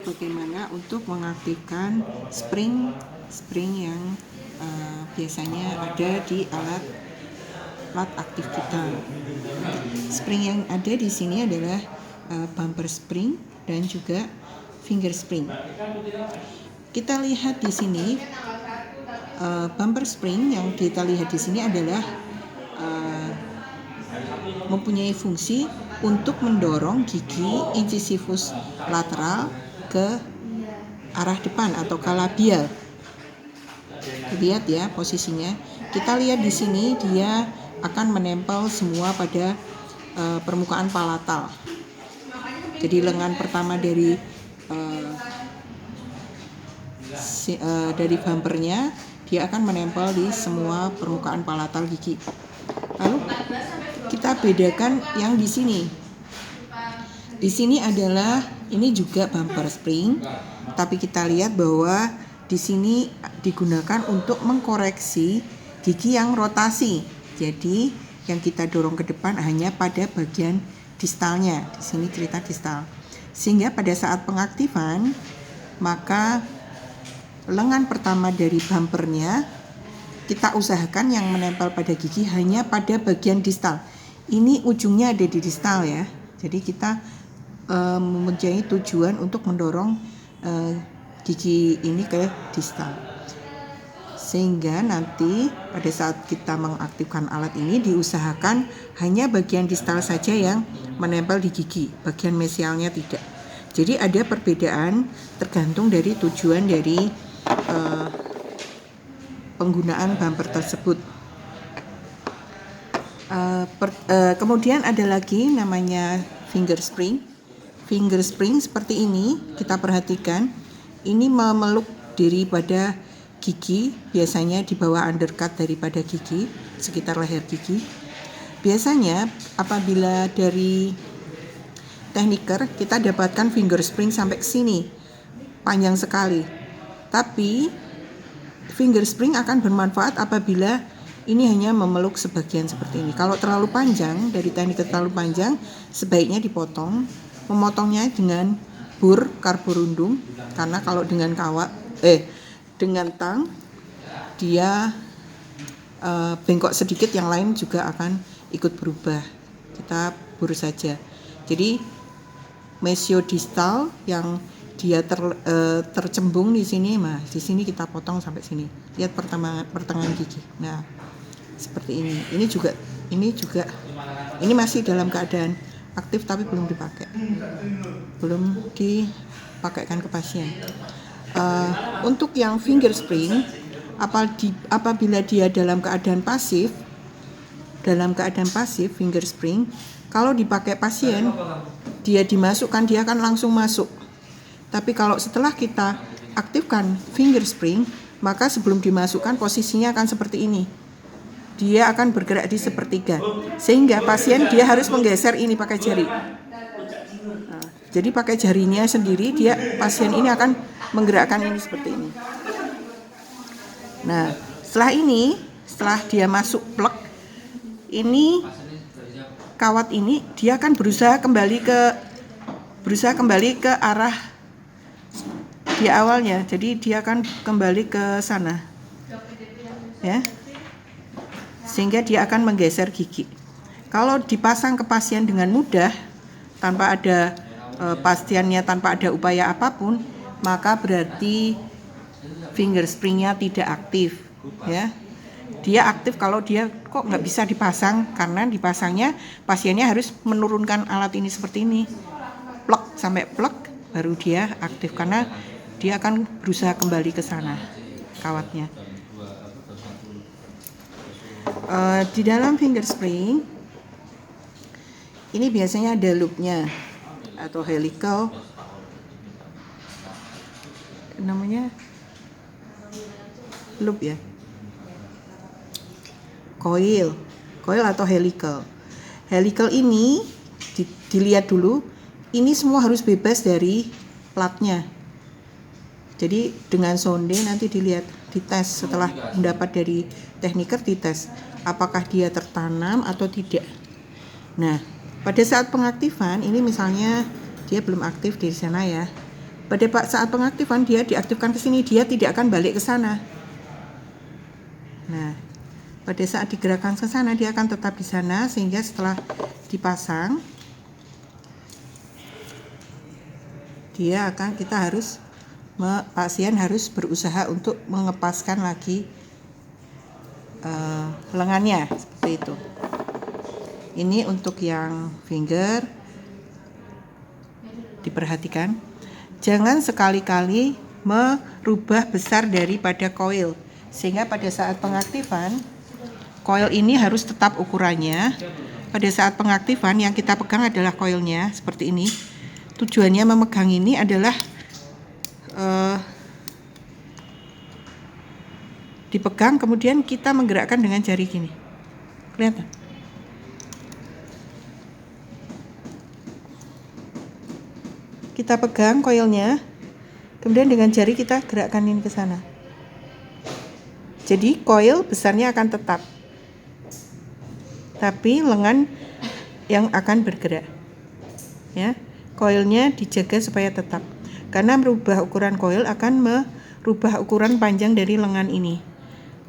Bagaimana untuk mengaktifkan spring yang biasanya ada di alat aktif kita. Spring yang ada di sini adalah bumper spring dan juga finger spring. Kita lihat di sini bumper spring yang kita lihat di sini adalah mempunyai fungsi untuk mendorong gigi incisivus lateral ke arah depan atau ke labial. Lihat ya posisinya. Kita lihat di sini dia akan menempel semua pada permukaan palatal. Jadi lengan pertama dari bumpernya dia akan menempel di semua permukaan palatal gigi. Lalu kita bedakan yang di sini. Di sini adalah ini juga bumper spring, tapi kita lihat bahwa di sini digunakan untuk mengkoreksi gigi yang rotasi. Jadi yang kita dorong ke depan hanya pada bagian distalnya. Di sini cerita distal. Sehingga pada saat pengaktifan, maka lengan pertama dari bumpernya kita usahakan yang menempel pada gigi hanya pada bagian distal. Ini ujungnya ada di distal ya. Jadi kita mempunyai tujuan untuk mendorong gigi ini ke distal, sehingga nanti pada saat kita mengaktifkan alat ini diusahakan hanya bagian distal saja yang menempel di gigi, bagian mesialnya tidak. Jadi ada perbedaan tergantung dari tujuan dari penggunaan bumper tersebut. Kemudian ada lagi namanya finger spring. Finger spring seperti ini, kita perhatikan ini memeluk diri pada gigi, biasanya di bawah undercut daripada gigi, sekitar leher gigi. Biasanya apabila dari tekniker kita dapatkan finger spring sampai ke sini, panjang sekali. Tapi finger spring akan bermanfaat apabila ini hanya memeluk sebagian seperti ini. Kalau terlalu panjang, dari tekniker terlalu panjang, sebaiknya dipotong. Memotongnya dengan bur karborundum, karena kalau dengan dengan tang dia bengkok sedikit, yang lain juga akan ikut berubah. Kita bur saja. Jadi mesiodistal yang dia tercembung di sini, di sini kita potong sampai sini. Lihat pertengahan gigi. Nah, seperti ini. Ini juga ini masih dalam keadaan aktif tapi belum dipakaikan ke pasien. Untuk yang finger spring, apabila dia dalam keadaan pasif finger spring, kalau dipakai pasien, dia dimasukkan, dia akan langsung masuk. Tapi kalau setelah kita aktifkan finger spring, maka sebelum dimasukkan posisinya akan seperti ini. Dia akan bergerak di sepertiga, sehingga pasien dia harus menggeser ini pakai jari. Nah, jadi pakai jarinya sendiri, pasien ini akan menggerakkan ini seperti ini. Nah, setelah dia masuk plek, ini kawat ini dia akan berusaha kembali ke arah di awalnya. Jadi dia akan kembali ke sana, ya. Sehingga dia akan menggeser gigi. Kalau dipasang ke pasien dengan mudah, tanpa ada pastiannya, tanpa ada upaya apapun, maka berarti finger springnya tidak aktif, ya. Dia aktif kalau dia kok nggak bisa dipasang, karena dipasangnya pasiennya harus menurunkan alat ini seperti ini, plek sampai plek, baru dia aktif, karena dia akan berusaha kembali ke sana kawatnya. Di dalam finger spring ini biasanya ada loopnya atau helical, namanya loop ya, coil atau helical. Helical ini dilihat dulu, ini semua harus bebas dari platnya. Jadi dengan sonde nanti dilihat, dites setelah mendapat dari tekniker, dites apakah dia tertanam atau tidak. Nah, pada saat pengaktifan ini misalnya dia belum aktif di sana ya, pada saat pengaktifan dia diaktifkan ke sini, dia tidak akan balik ke sana. Nah, pada saat digerakkan ke sana dia akan tetap di sana, sehingga setelah dipasang pasien harus berusaha untuk mengepaskan lagi lengannya seperti itu. Ini untuk yang finger, diperhatikan jangan sekali-kali merubah besar daripada coil, sehingga pada saat pengaktifan coil ini harus tetap ukurannya. Pada saat pengaktifan yang kita pegang adalah coilnya seperti ini. Tujuannya memegang ini adalah dipegang, kemudian kita menggerakkan dengan jari gini. Kelihatan? Kita pegang coilnya, kemudian dengan jari kita gerakkan ini ke sana. Jadi coil besarnya akan tetap, tapi lengan yang akan bergerak. Ya, coilnya dijaga supaya tetap. Karena merubah ukuran coil akan merubah ukuran panjang dari lengan ini.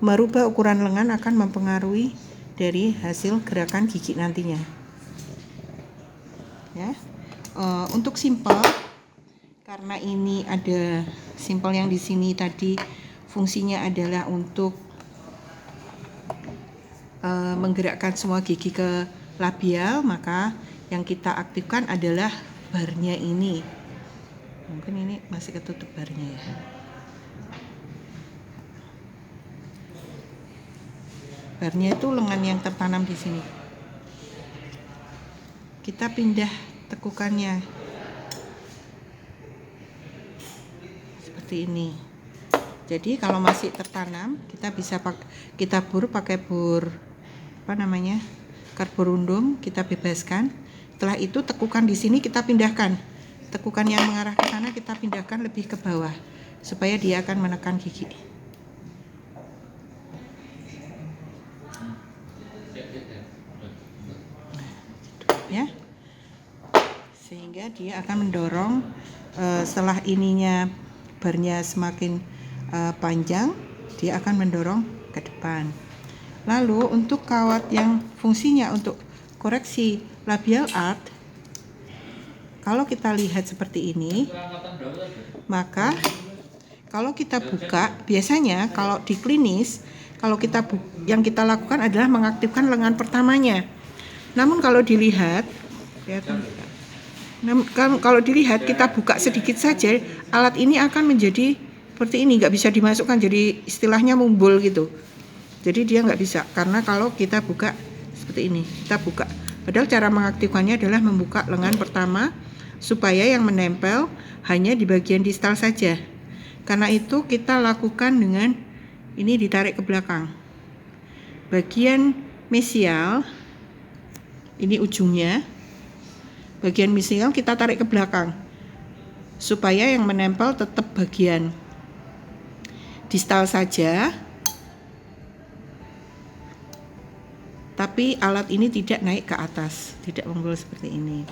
Merubah ukuran lengan akan mempengaruhi dari hasil gerakan gigi nantinya. Ya, untuk simpel, karena ini ada simpel yang di sini tadi fungsinya adalah untuk menggerakkan semua gigi ke labial, maka yang kita aktifkan adalah barnya ini. Mungkin ini masih ketutup barnya ya. Barnya itu lengan yang tertanam di sini. Kita pindah tekukannya seperti ini. Jadi kalau masih tertanam, kita bisa pakai bor karborundum, kita bebaskan. Setelah itu tekukan di sini kita pindahkan. Tekukan yang mengarah ke sana kita pindahkan lebih ke bawah supaya dia akan menekan gigi. Ya, sehingga dia akan mendorong setelah ininya barnya semakin panjang, dia akan mendorong ke depan. Lalu untuk kawat yang fungsinya untuk koreksi labial art, kalau kita lihat seperti ini, maka kalau kita buka, biasanya kalau di klinis, yang kita lakukan adalah mengaktifkan lengan pertamanya. Namun kalau dilihat, kita buka sedikit saja, alat ini akan menjadi seperti ini, nggak bisa dimasukkan, jadi istilahnya mumbul gitu. Jadi dia nggak bisa, karena kalau kita buka seperti ini, kita buka. Padahal cara mengaktifkannya adalah membuka lengan pertama supaya yang menempel hanya di bagian distal saja. Karena itu kita lakukan dengan ini ditarik ke belakang. Bagian mesial, ini ujungnya, bagian mesial kita tarik ke belakang supaya yang menempel tetap bagian distal saja, tapi alat ini tidak naik ke atas, tidak menggol seperti ini.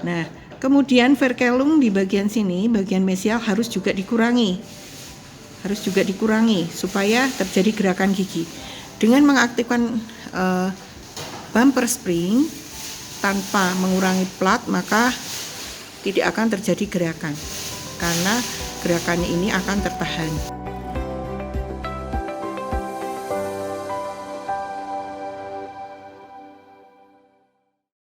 Nah, kemudian verkelum di bagian sini, bagian mesial harus juga dikurangi supaya terjadi gerakan gigi. Dengan mengaktifkan bumper spring tanpa mengurangi plat, maka tidak akan terjadi gerakan, karena gerakannya ini akan tertahan.